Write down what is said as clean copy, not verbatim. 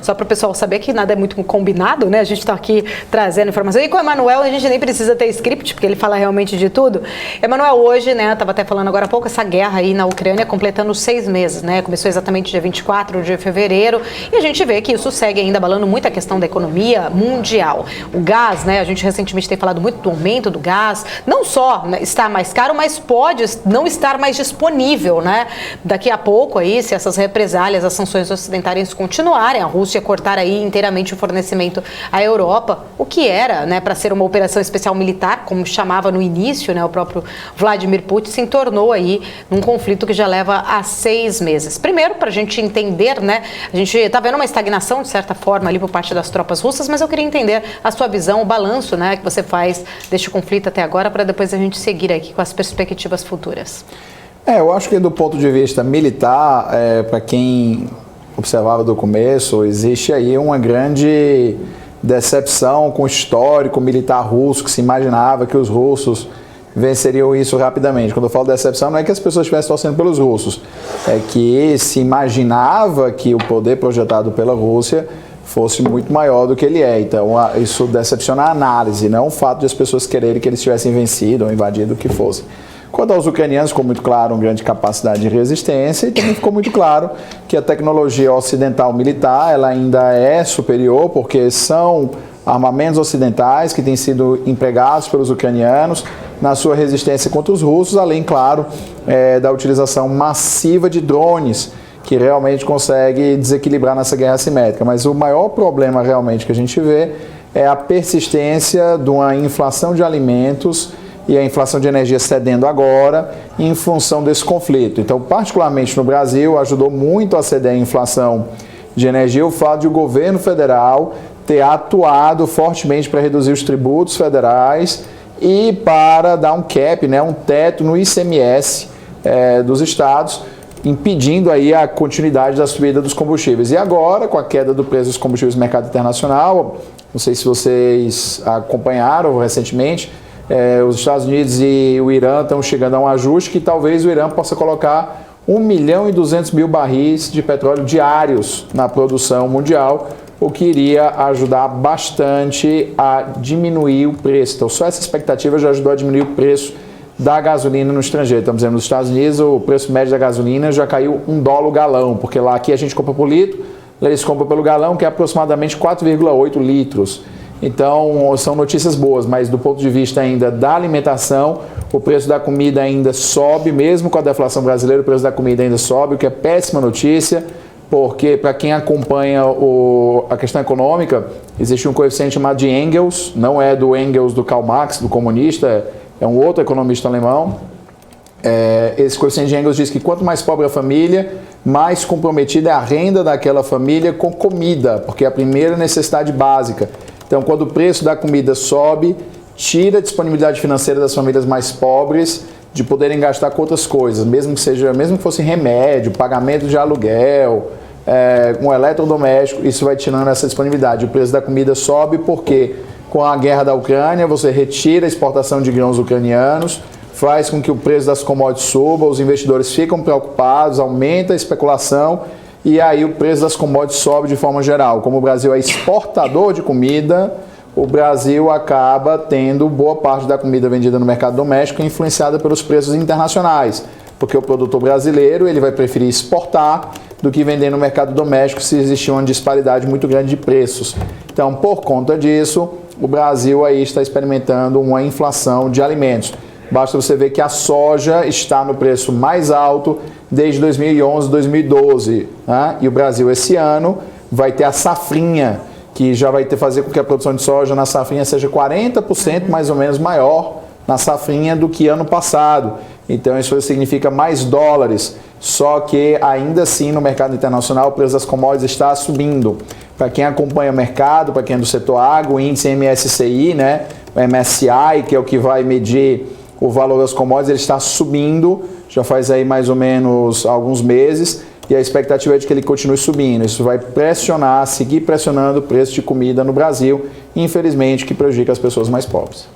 só para o pessoal saber que nada é muito combinado, né? A gente está aqui trazendo informação. E com o Emanuel a gente nem precisa ter script, porque ele fala realmente de tudo. Emanuel, hoje, né, estava até falando agora há pouco, essa guerra aí na Ucrânia completando 6 meses, né? Começou exatamente dia 24 de fevereiro e a gente vê que isso segue ainda abalando muito a questão da economia mundial. O gás, né? A gente recentemente tem falado muito do aumento do gás, não só, né, está mais caro, mas pode não estar mais disponível, né? Daqui a pouco aí, se essas represálias, as sanções ocidentais continuarem, a Rússia cortar aí inteiramente o fornecimento à Europa, o que era, né, para ser uma operação especial militar, como chamava no início, né, o próprio Vladimir Putin, se tornou aí num conflito que já leva a 6 meses. Primeiro, para a gente entender, né, a gente está vendo uma estagnação, de certa forma, ali por parte das tropas russas, mas eu queria entender a sua visão, o balanço, né, que você faz deste conflito até agora, para depois a gente seguir aqui com as perspectivas futuras. Eu acho que do ponto de vista militar, para quem observava do começo, existe aí uma grande decepção com o histórico militar russo, que se imaginava que os russos venceriam isso rapidamente. Quando eu falo decepção, não é que as pessoas estivessem torcendo pelos russos, é que se imaginava que o poder projetado pela Rússia fosse muito maior do que ele é. Então, isso decepciona a análise, não o fato de as pessoas quererem que eles tivessem vencido ou invadido o que fosse. Quanto aos ucranianos, ficou muito claro uma grande capacidade de resistência e também ficou muito claro que a tecnologia ocidental militar ela ainda é superior, porque são armamentos ocidentais que têm sido empregados pelos ucranianos na sua resistência contra os russos, além, claro, da utilização massiva de drones, que realmente consegue desequilibrar nessa guerra assimétrica. Mas o maior problema realmente que a gente vê é a persistência de uma inflação de alimentos e a inflação de energia cedendo agora em função desse conflito. Então, particularmente no Brasil, ajudou muito a ceder a inflação de energia o fato de o governo federal ter atuado fortemente para reduzir os tributos federais e para dar um cap, né, um teto no ICMS dos estados, impedindo aí a continuidade da subida dos combustíveis. E agora, com a queda do preço dos combustíveis no mercado internacional, não sei se vocês acompanharam recentemente, os Estados Unidos e o Irã estão chegando a um ajuste que talvez o Irã possa colocar 1.200.000 barris de petróleo diários na produção mundial, o que iria ajudar bastante a diminuir o preço. Então, só essa expectativa já ajudou a diminuir o preço da gasolina no estrangeiro. Estamos dizendo, nos Estados Unidos, o preço médio da gasolina já caiu $1 o galão, porque lá aqui a gente compra por litro, lá eles compram pelo galão, que é aproximadamente 4,8 litros. Então, são notícias boas, mas do ponto de vista ainda da alimentação, o preço da comida ainda sobe, mesmo com a deflação brasileira, o preço da comida ainda sobe, o que é péssima notícia, porque para quem acompanha a questão econômica, existe um coeficiente chamado de Engels, não é do Engels do Karl Marx, do comunista, é um outro economista alemão. Esse coeficiente de Engels diz que quanto mais pobre a família, mais comprometida é a renda daquela família com comida, porque é a primeira necessidade básica. Então, quando o preço da comida sobe, tira a disponibilidade financeira das famílias mais pobres de poderem gastar com outras coisas, mesmo que fosse remédio, pagamento de aluguel, um eletrodoméstico, isso vai tirando essa disponibilidade. O preço da comida sobe porque, com a guerra da Ucrânia, você retira a exportação de grãos ucranianos, faz com que o preço das commodities suba, os investidores ficam preocupados, aumenta a especulação, e aí o preço das commodities sobe de forma geral. Como o Brasil é exportador de comida, o Brasil acaba tendo boa parte da comida vendida no mercado doméstico influenciada pelos preços internacionais, porque o produtor brasileiro ele vai preferir exportar do que vender no mercado doméstico se existir uma disparidade muito grande de preços. Então, por conta disso, o Brasil aí está experimentando uma inflação de alimentos. Basta você ver que a soja está no preço mais alto desde 2011, 2012. Né? E o Brasil, esse ano, vai ter a safrinha, que já vai fazer com que a produção de soja na safrinha seja 40% mais ou menos maior na safrinha do que ano passado. Então, isso significa mais dólares. Só que, ainda assim, no mercado internacional, o preço das commodities está subindo. Para quem acompanha o mercado, para quem é do setor agro, o índice MSCI, né? O MSCI, que é o que vai medir o valor das commodities, ele está subindo, já faz aí mais ou menos alguns meses, e a expectativa é de que ele continue subindo. Isso vai pressionar, seguir pressionando o preço de comida no Brasil, infelizmente, que prejudica as pessoas mais pobres.